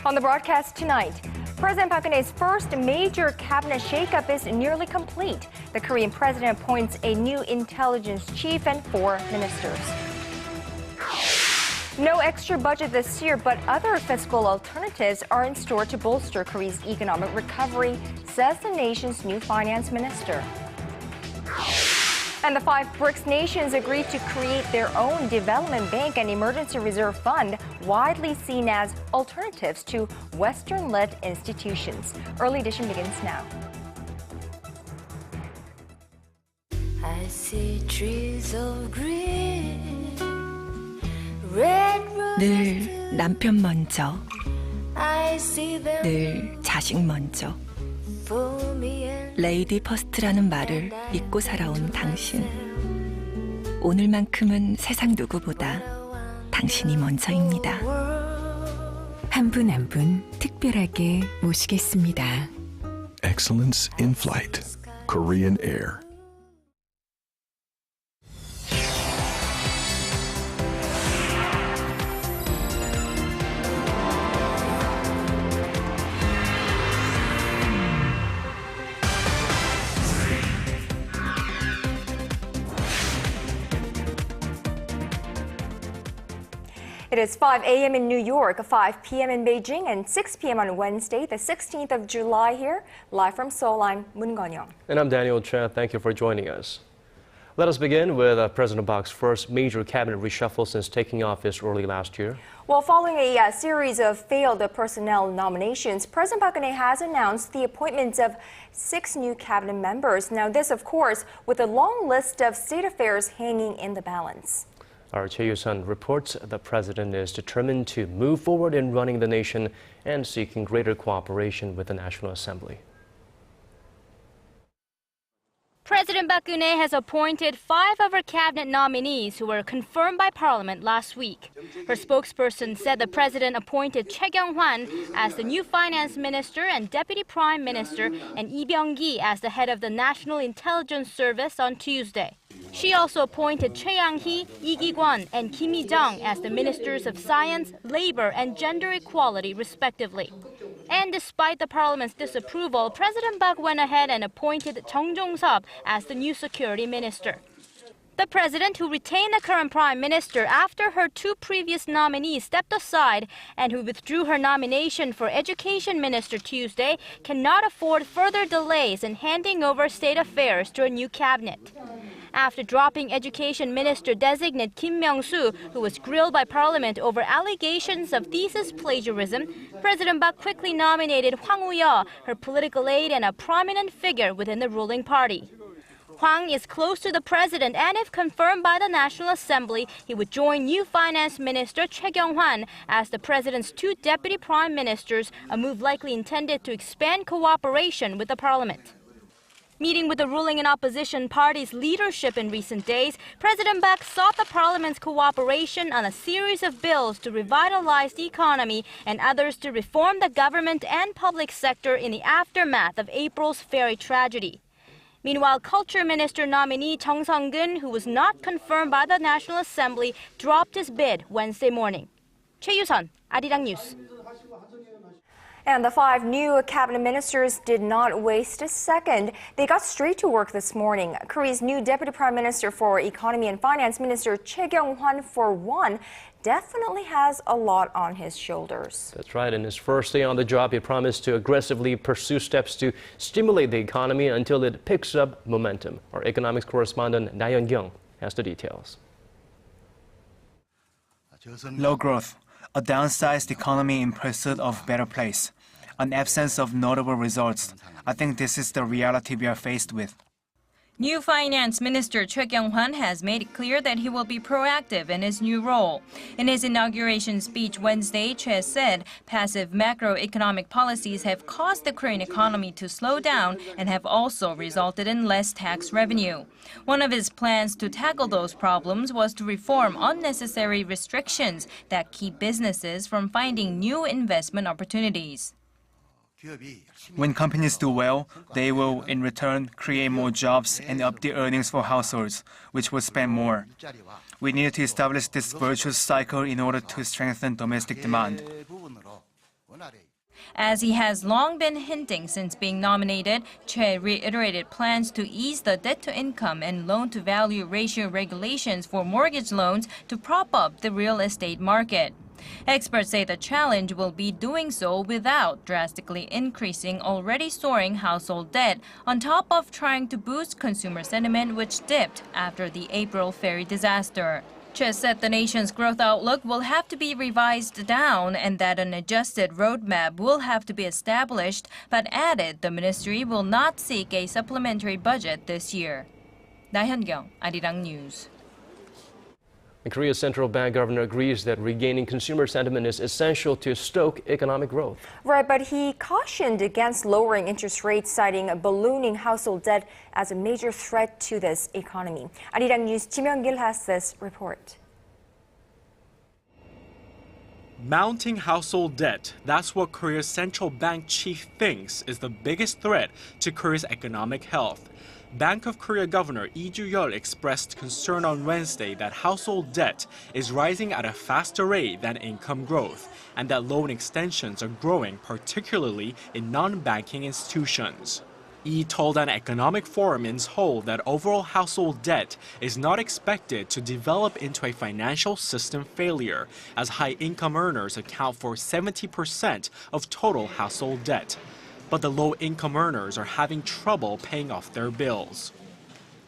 On the broadcast tonight, President Park Geun-hye's first major cabinet shakeup is nearly complete. The Korean president appoints a new intelligence chief and 4 ministers. No extra budget this year, but other fiscal alternatives are in store to bolster Korea's economic recovery, says the nation's new finance minister. And the 5 BRICS nations agreed to create their own development bank and emergency reserve fund, widely seen as alternatives to Western-led institutions. Early edition begins now. I see trees of green, red 늘 남편 먼저, I see them 늘 자식 먼저. for me and 레이디 퍼스트라는 말을 믿고 살아온 당신. 오늘만큼은 세상 누구보다 당신이 먼저입니다. 한 분 한 분 특별하게 모시겠습니다. Excellence in Flight, Korean Air. It is 5 a.m. in New York, 5 p.m. in Beijing, and 6 p.m. on Wednesday, the 16th of July here. Live from Seoul, I'm Moon Gon-young. And I'm Daniel Chen. Thank you for joining us. Let us begin with President Park's first major cabinet reshuffle since taking office early last year. Well, following a series of failed personnel nominations, President Park Geun-hye has announced the appointments of 6 new cabinet members. Now, this, of course, with a long list of state affairs hanging in the balance. Our Choi Yoo-sun reports the president is determined to move forward in running the nation and seeking greater cooperation with the National Assembly. President Park Geun-hye has appointed 5 of her cabinet nominees who were confirmed by Parliament last week. Her spokesperson said the president appointed Choi Kyung-hwan as the new finance minister and deputy prime minister and Lee Byung-gi as the head of the National Intelligence Service on Tuesday. She also appointed Choi Yang-hee, Lee Ki-kwon, and Kim Hee-jung as the ministers of Science, Labor, and Gender Equality, respectively. And despite the parliament's disapproval, President Park went ahead and appointed Chung Jong-sub as the new security minister. The president, who retained the current prime minister after her 2 previous nominees stepped aside and who withdrew her nomination for education minister Tuesday, cannot afford further delays in handing over state affairs to a new cabinet. After dropping Education Minister-designate Kim Myung-soo, who was grilled by Parliament over allegations of thesis plagiarism, President Park quickly nominated Hwang Woo-yeol, her political aide and a prominent figure within the ruling party. Hwang is close to the president, and if confirmed by the National Assembly, he would join new Finance Minister Choi Kyung-hwan as the president's 2 deputy prime ministers, a move likely intended to expand cooperation with the parliament. Meeting with the ruling and opposition parties' leadership in recent days, President Park sought the parliament's cooperation on a series of bills to revitalize the economy and others to reform the government and public sector in the aftermath of April's ferry tragedy. Meanwhile, Culture Minister nominee Chung Sung-keun, who was not confirmed by the National Assembly, dropped his bid Wednesday morning. Choi Yoo-sun, Arirang News. And the 5 new cabinet ministers did not waste a second. They got straight to work this morning. Korea's new Deputy Prime Minister for Economy and Finance, Minister Choi Kyung-hwan, for one, definitely has a lot on his shoulders. That's right. In his first day on the job, he promised to aggressively pursue steps to stimulate the economy until it picks up momentum. Our economics correspondent, Na Yeon-kyung, has the details. Low growth, a downsized economy in pursuit of better place, an absence of notable results. I think this is the reality we are faced with. New Finance Minister Choi Kyung-hwan has made it clear that he will be proactive in his new role. In his inauguration speech Wednesday, Choi said passive macroeconomic policies have caused the Korean economy to slow down and have also resulted in less tax revenue. One of his plans to tackle those problems was to reform unnecessary restrictions that keep businesses from finding new investment opportunities. When companies do well, they will, in return, create more jobs and up the earnings for households, which will spend more. We need to establish this virtuous cycle in order to strengthen domestic demand. As he has long been hinting since being nominated, Choi reiterated plans to ease the debt-to-income and loan-to-value ratio regulations for mortgage loans to prop up the real estate market. Experts say the challenge will be doing so without drastically increasing already soaring household debt, on top of trying to boost consumer sentiment, which dipped after the April ferry disaster. Choi said the nation's growth outlook will have to be revised down and that an adjusted roadmap will have to be established, but added the ministry will not seek a supplementary budget this year. 나현경, Arirang News. Korea's central bank governor agrees that regaining consumer sentiment is essential to stoke economic growth. Right, but he cautioned against lowering interest rates, citing ballooning household debt as a major threat to this economy. Arirang News' Kim Young-gil has this report. Mounting household debt, that's what Korea's central bank chief thinks is the biggest threat to Korea's economic health. Bank of Korea Governor Lee Ju-yeol expressed concern on Wednesday that household debt is rising at a faster rate than income growth, and that loan extensions are growing, particularly in non-banking institutions. Lee told an economic forum in Seoul that overall household debt is not expected to develop into a financial system failure, as high-income earners account for 70% of total household debt. But the low-income earners are having trouble paying off their bills.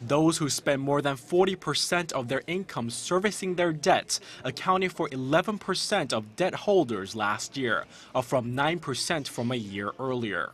Those who spend more than 40% of their income servicing their debts accounted for 11% of debt holders last year, up from 9% from a year earlier.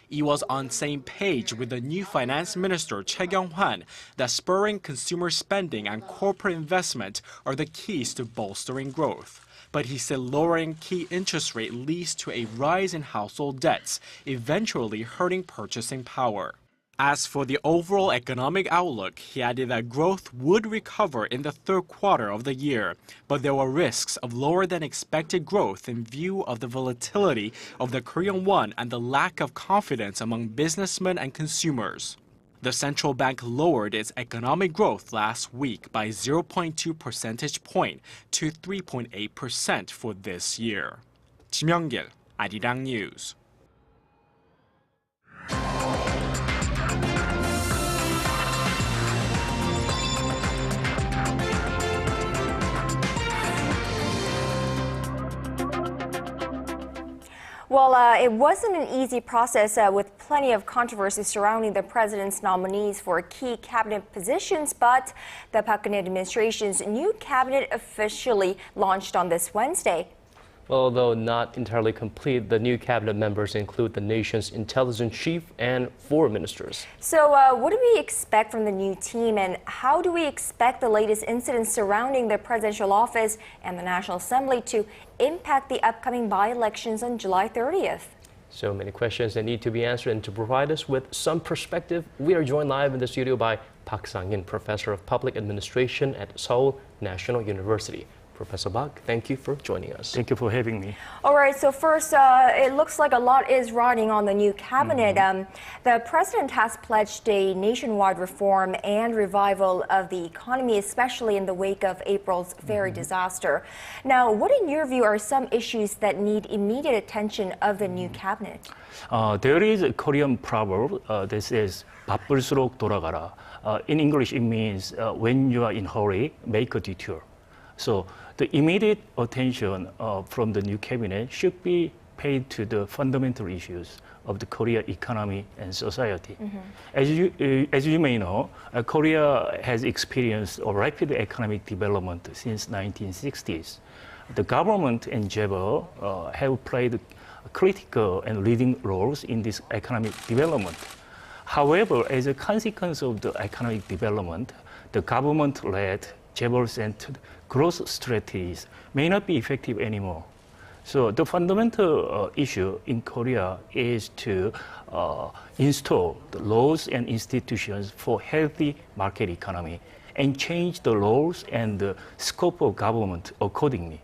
He was on same page with the new finance minister Choi Kyung-hwan that spurring consumer spending and corporate investment are the keys to bolstering growth. But he said lowering key interest rate leads to a rise in household debts, eventually hurting purchasing power. As for the overall economic outlook, he added that growth would recover in the third quarter of the year, but there were risks of lower than expected growth in view of the volatility of the Korean won and the lack of confidence among businessmen and consumers. The central bank lowered its economic growth last week by 0.2 percentage point to 3.8% for this year. Kim Young-gil, Arirang News. Well, it wasn't an easy process with plenty of controversy surrounding the president's nominees for key cabinet positions, but the Park Geun-hye administration's new cabinet officially launched on this Wednesday. Well, although not entirely complete, the new cabinet members include the nation's intelligence chief and 4 ministers. So what do we expect from the new team, and how do we expect the latest incidents surrounding the presidential office and the National Assembly to impact the upcoming by-elections on July 30th? So many questions that need to be answered, and to provide us with some perspective, we are joined live in the studio by Park Sang-in, Professor of Public Administration at Seoul National University. Professor Park, thank you for joining us. Thank you for having me. All right, so first, it looks like a lot is riding on the new cabinet. The president has pledged a nationwide reform and revival of the economy, especially in the wake of April's ferry disaster. Now, what in your view are some issues that need immediate attention of the new cabinet? There is a Korean proverb that says, 바쁠수록 돌아가라. In English, it means when you are in a hurry, make a detour. So the immediate attention from the new cabinet should be paid to the fundamental issues of the Korea economy and society. As you may know, Korea has experienced a rapid economic development since 1960s. The government and Jeber have played critical and leading roles in this economic development. However, as a consequence of the economic development, the government-led Jeber-centered growth strategies may not be effective anymore. So the fundamental issue in Korea is to install the laws and institutions for healthy market economy and change the laws and the scope of government accordingly.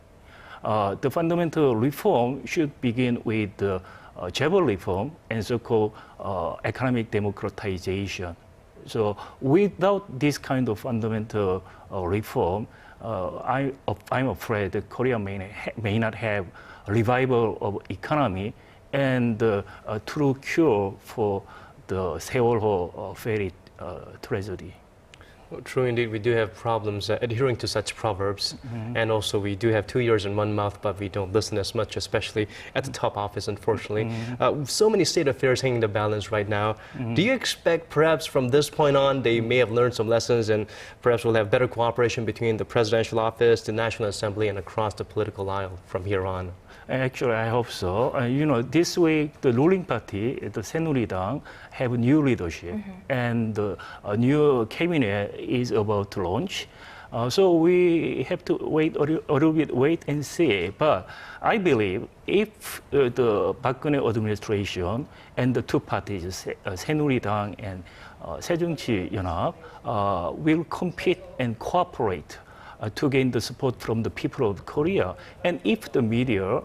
The fundamental reform should begin with the Jeber reform and so-called economic democratization. So without this kind of fundamental reform, I'm afraid that Korea may not have a revival of economy and a true cure for the Seoul ferry tragedy. Well, true indeed, we do have problems adhering to such proverbs, and also we do have 2 years in one mouth, but we don't listen as much, especially at the top office, unfortunately. So many state affairs hanging the balance right now. Do you expect perhaps from this point on they may have learned some lessons and perhaps we'll have better cooperation between the presidential office, the National Assembly, and across the political aisle from here on? Actually, I hope so. This week, the ruling party, the 새누리당, have new leadership, and a new cabinet is about to launch. So we have to wait a little bit, wait and see. But I believe if the Park Geun-hye administration and the two parties, 새누리당 and 새정치연합, will compete and cooperate to gain the support from the people of Korea. And if the media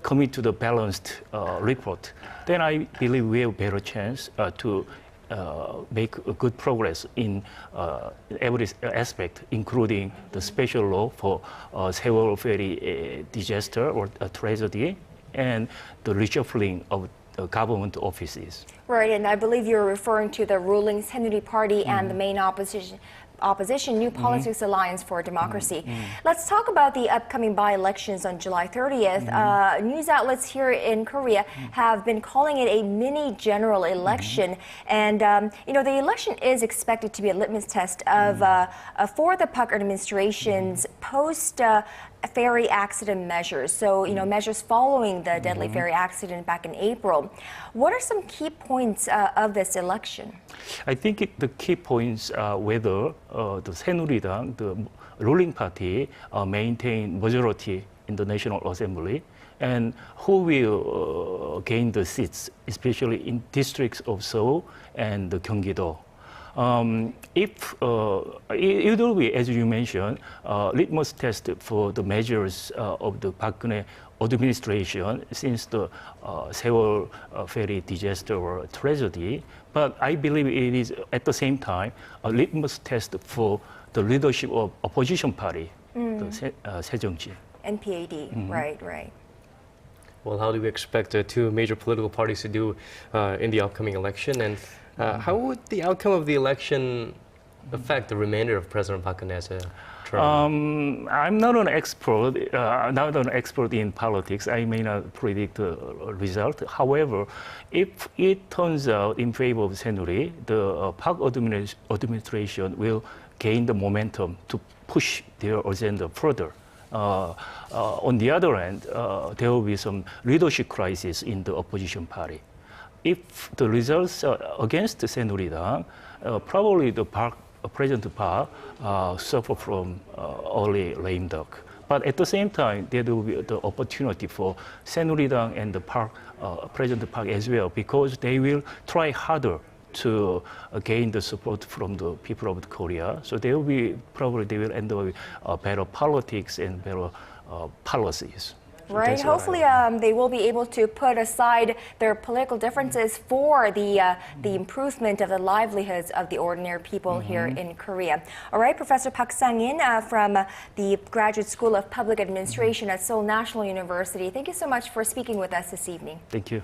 commit to the balanced report, then I believe we have a better chance to make a good progress in every aspect, including the special law for Seoul ferry disaster or tragedy, and the reshuffling of government offices. Right, and I believe you're referring to the ruling Saenuri Party and the main opposition New Politics Alliance for Democracy. Let's talk about the upcoming by-elections on July 30th. News outlets here in Korea have been calling it a mini general election. And, the election is expected to be a litmus test of for the Park administration's post-ferry accident measures. So, measures following the deadly ferry accident back in April. What are some key points of this election? I think the key points are whether the 새누리당, the ruling party, maintain majority in the National Assembly, and who will gain the seats, especially in districts of Seoul and Gyeonggi-do. If it will be, as you mentioned, litmus test for the measures of the Park Geun-hye administration since the Seoul ferry disaster or tragedy. But I believe it is at the same time a litmus test for the leadership of opposition party, the 새정치. NPAD, right. Well, how do we expect the two major political parties to do in the upcoming election? And how would the outcome of the election affect the remainder of President Park Geun-hye's term? I'm not an expert in politics. I may not predict the result. However, if it turns out in favor of Saenuri, the Park administration will gain the momentum to push their agenda further. On the other hand, there will be some leadership crisis in the opposition party. If the results are against the Saenuri-dang, probably the President Park suffer from early lame duck. But at the same time, there will be the opportunity for Saenuri-dang and the President Park as well, because they will try harder to gain the support from the people of Korea. So they will end up with better politics and better policies. Right. Hopefully, they will be able to put aside their political differences for the improvement of the livelihoods of the ordinary people here in Korea. All right, Professor Park Sang-in from the Graduate School of Public Administration at Seoul National University. Thank you so much for speaking with us this evening. Thank you.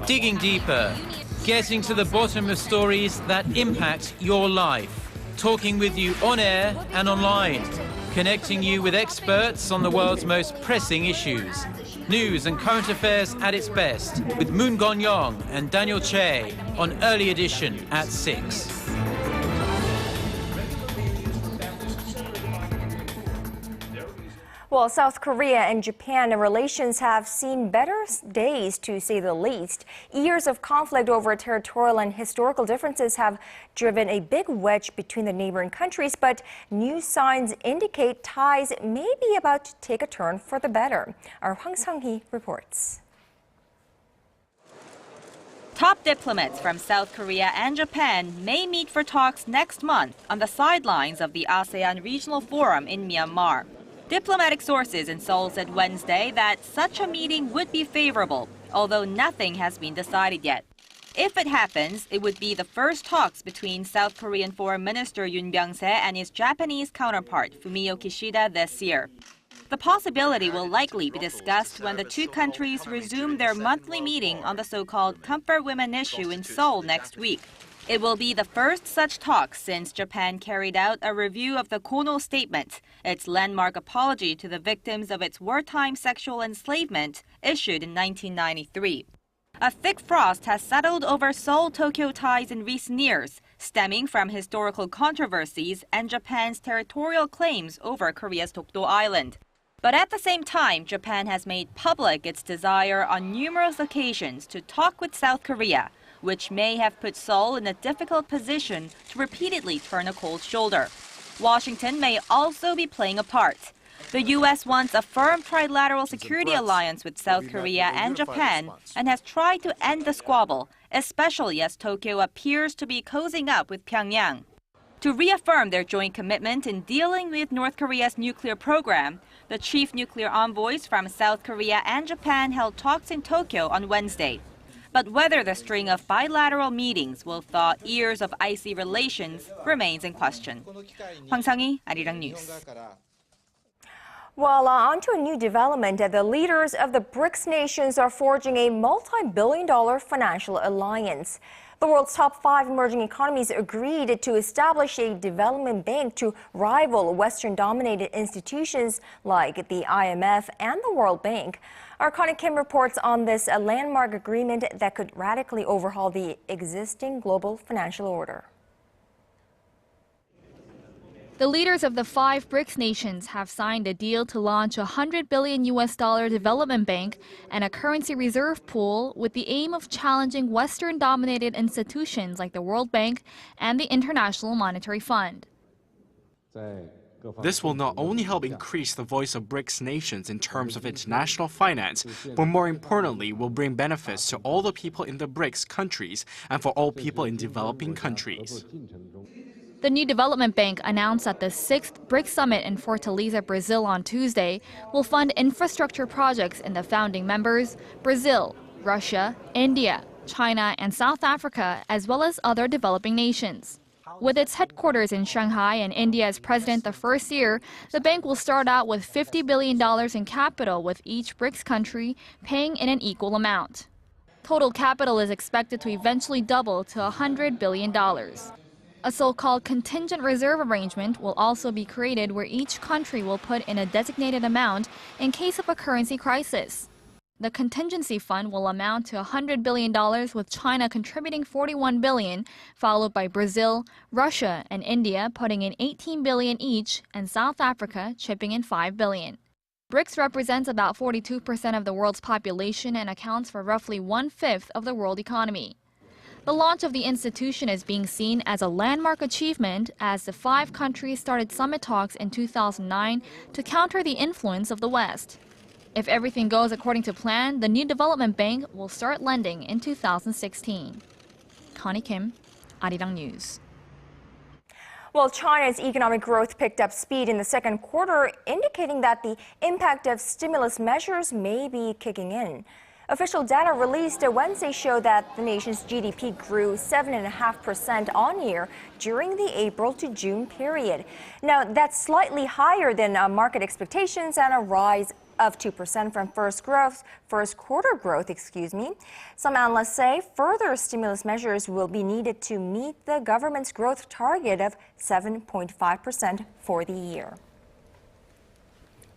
Digging deeper, getting to the bottom of stories that impact your life. Talking with you on air and online. Connecting you with experts on the world's most pressing issues. News and current affairs at its best with Moon Gon-young and Daniel Che on Early Edition at 6. Well, South Korea and Japan relations have seen better days, to say the least. Years of conflict over territorial and historical differences have driven a big wedge between the neighboring countries, but new signs indicate ties may be about to take a turn for the better. Our Hwang Sang-hee reports. Top diplomats from South Korea and Japan may meet for talks next month on the sidelines of the ASEAN Regional Forum in Myanmar. Diplomatic sources in Seoul said Wednesday that such a meeting would be favorable, although nothing has been decided yet. If it happens, it would be the first talks between South Korean Foreign Minister Yoon Byung-se and his Japanese counterpart Fumio Kishida this year. The possibility will likely be discussed when the two countries resume their monthly meeting on the so-called Comfort Women issue in Seoul next week. It will be the first such talk since Japan carried out a review of the Kono Statement, its landmark apology to the victims of its wartime sexual enslavement, issued in 1993. A thick frost has settled over Seoul-Tokyo ties in recent years, stemming from historical controversies and Japan's territorial claims over Korea's Dokdo Island. But at the same time, Japan has made public its desire on numerous occasions to talk with South Korea, which may have put Seoul in a difficult position to repeatedly turn a cold shoulder. Washington may also be playing a part. The U.S. wants a firm trilateral security alliance with South Korea and Japan and has tried to end the squabble, especially as Tokyo appears to be cozying up with Pyongyang. To reaffirm their joint commitment in dealing with North Korea's nuclear program, the chief nuclear envoys from South Korea and Japan held talks in Tokyo on Wednesday. But whether the string of bilateral meetings will thaw years of icy relations remains in question. Hwang Sang-hee, Arirang News. Well, on to a new development. The leaders of the BRICS nations are forging a multi-billion-dollar financial alliance. The world's top 5 emerging economies agreed to establish a development bank to rival Western-dominated institutions like the IMF and the World Bank. Our Connie Kim reports on this landmark agreement that could radically overhaul the existing global financial order. The leaders of the 5 BRICS nations have signed a deal to launch a $100 billion development bank and a currency reserve pool with the aim of challenging Western-dominated institutions like the World Bank and the International Monetary Fund. This will not only help increase the voice of BRICS nations in terms of international finance, but more importantly will bring benefits to all the people in the BRICS countries and for all people in developing countries. The new development bank, announced at the 6th BRICS Summit in Fortaleza, Brazil on Tuesday, will fund infrastructure projects in the founding members, Brazil, Russia, India, China, and South Africa, as well as other developing nations. With its headquarters in Shanghai and India as president the first year, the bank will start out with $50 billion in capital, with each BRICS country paying in an equal amount. Total capital is expected to eventually double to $100 billion. A so-called contingent reserve arrangement will also be created where each country will put in a designated amount in case of a currency crisis. The contingency fund will amount to $100 billion, with China contributing $41 billion, followed by Brazil, Russia, and India putting in $18 billion each, and South Africa chipping in $5 billion. BRICS represents about 42% of the world's population and accounts for roughly 1/5 of the world economy. The launch of the institution is being seen as a landmark achievement as the 5 countries started summit talks in 2009 to counter the influence of the West. If everything goes according to plan, the new development bank will start lending in 2016. Connie Kim, Arirang News. Well, China's economic growth picked up speed in the second quarter, indicating that the impact of stimulus measures may be kicking in. Official data released Wednesday show that the nation's GDP grew 7.5% on year during the April to June period. Now, that's slightly higher than market expectations and a rise of 2% from first quarter growth. Some analysts say further stimulus measures will be needed to meet the government's growth target of 7.5% for the year.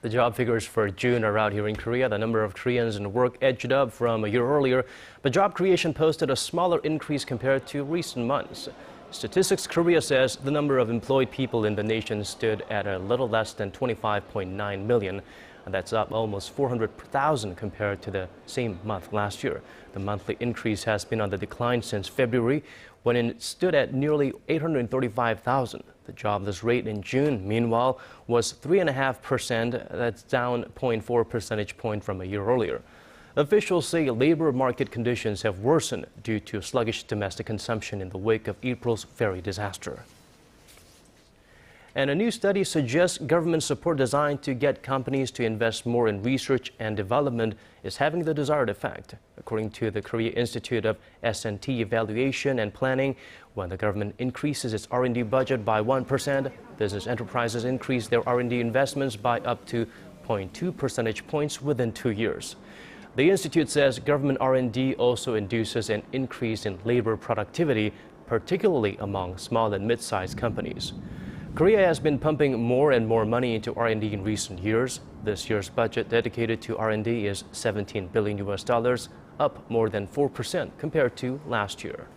The job figures for June are out here in Korea. The number of Koreans in work edged up from a year earlier, but job creation posted a smaller increase compared to recent months. Statistics Korea says the number of employed people in the nation stood at a little less than 25.9 million. And that's up almost 400,000 compared to the same month last year. The monthly increase has been on the decline since February, when it stood at nearly 835,000. The jobless rate in June, meanwhile, was 3.5%. That's down 0.4 percentage point from a year earlier. Officials say labor market conditions have worsened due to sluggish domestic consumption in the wake of April's ferry disaster. And a new study suggests government support designed to get companies to invest more in research and development is having the desired effect. According to the Korea Institute of S&T Evaluation and Planning, when the government increases its R&D budget by 1%, business enterprises increase their R&D investments by up to 0.2 percentage points within 2 years. The institute says government R&D also induces an increase in labor productivity, particularly among small and mid-sized companies. Korea has been pumping more and more money into R&D in recent years. This year's budget dedicated to R&D is $17 billion, up more than 4% compared to last year.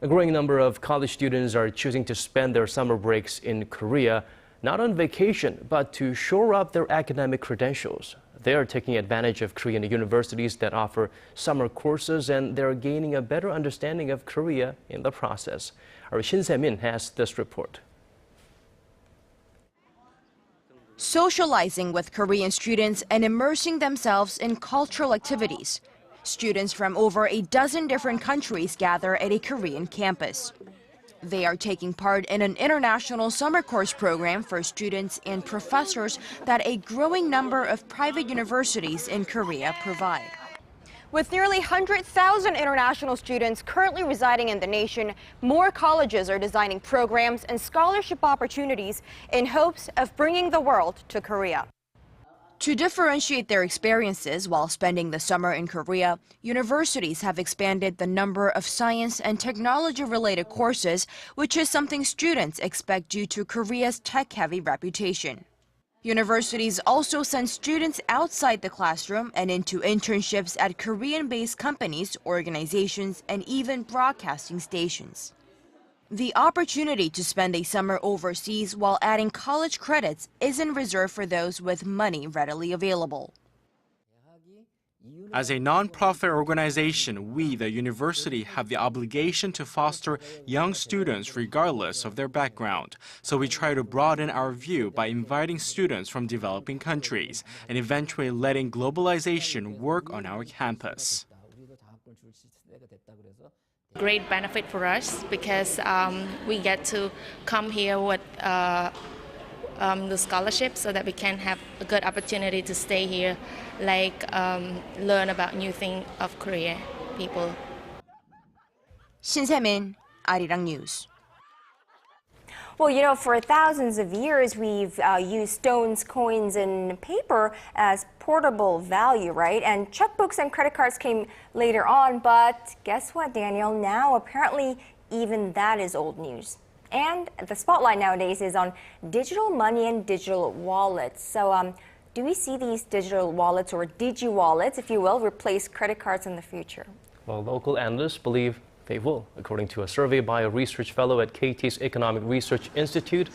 A growing number of college students are choosing to spend their summer breaks in Korea, not on vacation, but to shore up their academic credentials. They are taking advantage of Korean universities that offer summer courses, and they're gaining a better understanding of Korea in the process. Our Shin Se-min has this report. Socializing with Korean students and immersing themselves in cultural activities. Students from over a dozen different countries gather at a Korean campus. They are taking part in an international summer course program for students and professors that a growing number of private universities in Korea provide. With nearly 100,000 international students currently residing in the nation, more colleges are designing programs and scholarship opportunities in hopes of bringing the world to Korea. To differentiate their experiences while spending the summer in Korea, universities have expanded the number of science and technology-related courses, which is something students expect due to Korea's tech-heavy reputation. Universities also send students outside the classroom and into internships at Korean-based companies, organizations, and even broadcasting stations. The opportunity to spend a summer overseas while adding college credits isn't reserved for those with money readily available. As a non-profit organization, we, the university, have the obligation to foster young students regardless of their background. So we try to broaden our view by inviting students from developing countries and eventually letting globalization work on our campus. Great benefit for us because we get to come here with the scholarship so that we can have a good opportunity to stay here, like learn about new things of Korea people. Shin Se-min, Arirang News. Well, you know, for thousands of years, we've used stones, coins, and paper as portable value, right? And checkbooks and credit cards came later on, but guess what, Daniel? Now, apparently, even that is old news. And the spotlight nowadays is on digital money and digital wallets. So, do we see these digital wallets, or digi-wallets, if you will, replace credit cards in the future? Well, local analysts believe they will. According to a survey by a research fellow at KT's Economic Research Institute,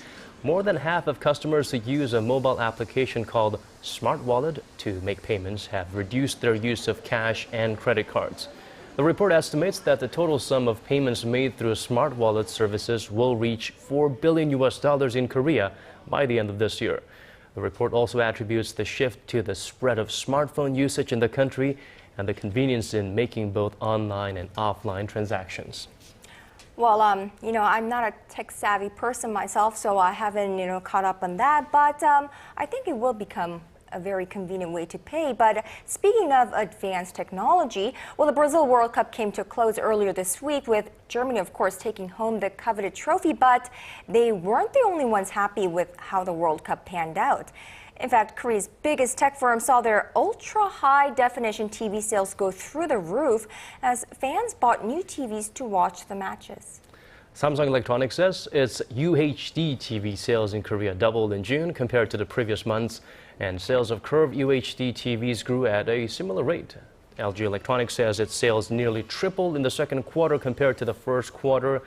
more than half of customers who use a mobile application called Smart Wallet to make payments have reduced their use of cash and credit cards. The report estimates that the total sum of payments made through Smart Wallet services will reach $4 billion in Korea by the end of this year. The report also attributes the shift to the spread of smartphone usage in the country and the convenience in making both online and offline transactions. Well, you know, I'm not a tech-savvy person myself, so I haven't, you know, caught up on that. But I think it will become a very convenient way to pay. But speaking of advanced technology, well, the Brazil World Cup came to a close earlier this week with Germany, of course, taking home the coveted trophy. But they weren't the only ones happy with how the World Cup panned out. In fact, Korea's biggest tech firm saw their ultra-high-definition TV sales go through the roof as fans bought new TVs to watch the matches. Samsung Electronics says its UHD TV sales in Korea doubled in June compared to the previous months, and sales of curved UHD TVs grew at a similar rate. LG Electronics says its sales nearly tripled in the second quarter compared to the first quarter.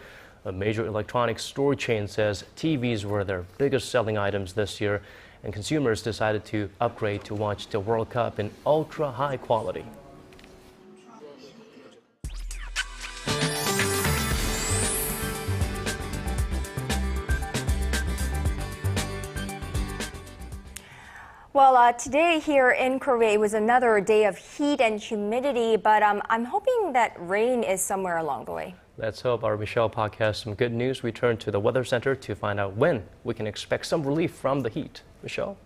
A major electronics store chain says TVs were their biggest selling items this year, and consumers decided to upgrade to watch the World Cup in ultra-high quality. Well, today here in Korea was another day of heat and humidity, but I'm hoping that rain is somewhere along the way. Let's hope our Michelle Park has some good news. We turn to the Weather Center to find out when we can expect some relief from the heat. Michelle?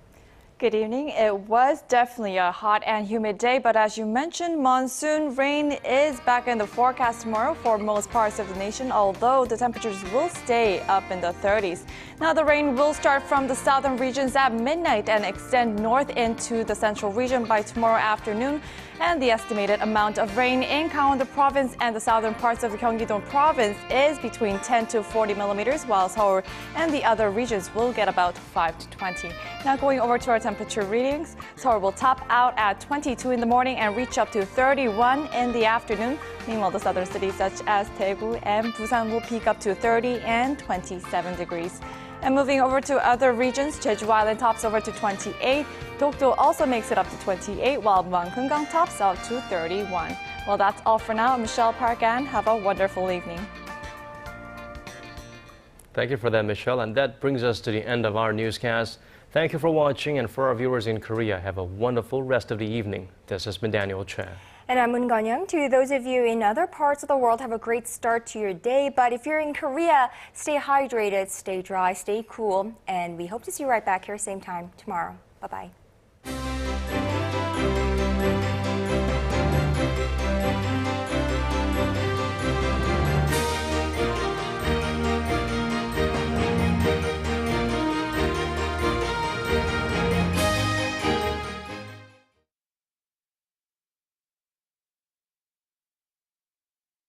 Good evening. It was definitely a hot and humid day, but as you mentioned, monsoon rain is back in the forecast tomorrow for most parts of the nation, although the temperatures will stay up in the 30s. Now, the rain will start from the southern regions at midnight and extend north into the central region by tomorrow afternoon. And the estimated amount of rain in Gangwon province and the southern parts of the Gyeonggi-do province is between 10 to 40 millimeters, while Seoul and the other regions will get about 5 to 20. Now, going over to our temperature readings, Seoul will top out at 22 in the morning and reach up to 31 in the afternoon. Meanwhile, the southern cities such as Daegu and Busan will peak up to 30 and 27 degrees. And moving over to other regions, Jeju Island tops over to 28. Dokdo also makes it up to 28, while Mangkungang tops out to 31. Well, that's all for now. I'm Michelle Park, and have a wonderful evening. Thank you for that, Michelle. And that brings us to the end of our newscast. Thank you for watching, and for our viewers in Korea, have a wonderful rest of the evening. This has been Daniel Choi. And I'm Moon Ganyang. To those of you in other parts of the world, have a great start to your day. But if you're in Korea, stay hydrated, stay dry, stay cool. And we hope to see you right back here same time tomorrow. Bye-bye.